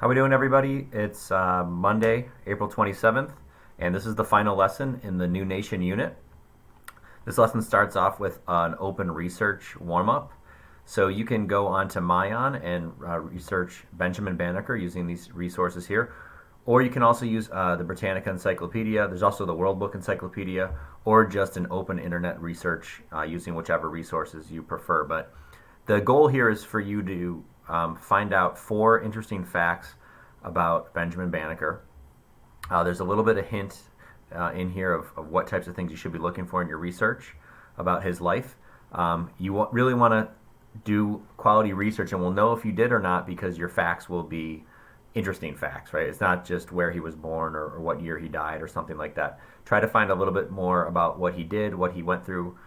How we doing, everybody? It's Monday, April 27th, and this is the final lesson in the New Nation unit. This lesson starts off with an open research warm-up. So you can go onto Mayan and research Benjamin Banneker using these resources here. Or you can also use the Britannica Encyclopedia. There's also the World Book Encyclopedia, or just an open internet research using whichever resources you prefer. But the goal here is for you to find out 4 interesting facts about Benjamin Banneker. There's a little bit of hint in here of what types of things you should be looking for in your research about his life. You really want to do quality research, and we'll know if you did or not because your facts will be interesting facts, right? It's not just where he was born or what year he died or something like that. Try to find a little bit more about what he did, what he went through,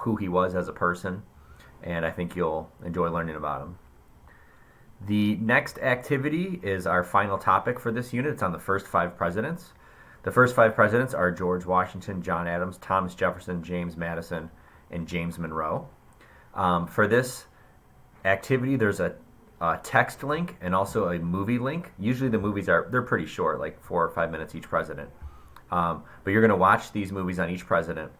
who he was as a person, and I think you'll enjoy learning about him. The next activity is our final topic for this unit. It's on the first 5 presidents. The first 5 presidents are George Washington, John Adams, Thomas Jefferson, James Madison, and James Monroe. For this activity, there's a text link and also a movie link. Usually the movies they're pretty short, like 4 or 5 minutes each president. But you're going to watch these movies on each president,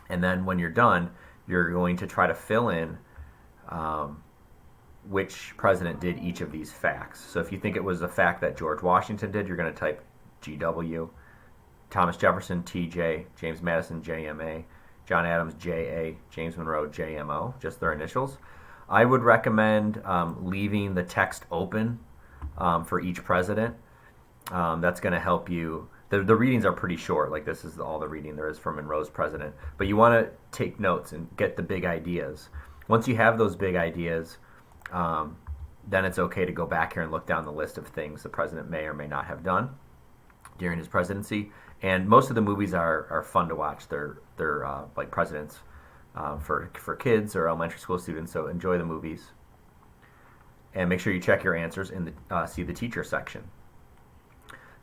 and then when you're done, you're going to try to fill in which president did each of these facts. So if you think it was a fact that George Washington did, you're going to type GW, Thomas Jefferson TJ, James Madison JMA, John Adams JA, James Monroe JMO, just their initials. I would recommend leaving the text open for each president. That's going to help you. The readings are pretty short, like this is all the reading there is for Monroe's president. But you want to take notes and get the big ideas. Once you have those big ideas, then it's okay to go back here and look down the list of things the president may or may not have done during his presidency. And most of the movies are fun to watch. They're like presidents for kids or elementary school students, so enjoy the movies. And make sure you check your answers in the see the teacher section.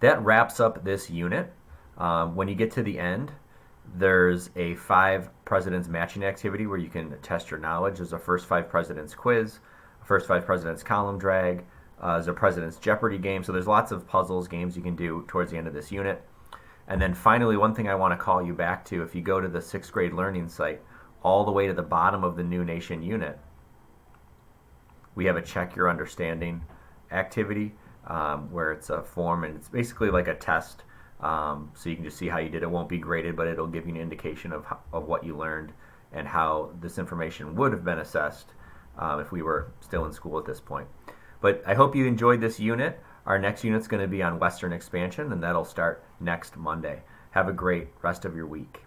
That wraps up this unit. When you get to the end, there's a 5 presidents matching activity where you can test your knowledge. There's a first 5 presidents quiz, a first 5 presidents column drag, there's a president's Jeopardy game. So there's lots of puzzles, games you can do towards the end of this unit. And then finally, one thing I want to call you back to, if you go to the 6th grade learning site, all the way to the bottom of the New Nation unit, we have a check your understanding activity where it's a form and it's basically like a test. So you can just see how you did. It won't be graded, but it'll give you an indication of what you learned and how this information would have been assessed if we were still in school at this point. But I hope you enjoyed this unit. Our next unit's going to be on Western expansion, and that'll start next Monday. Have a great rest of your week.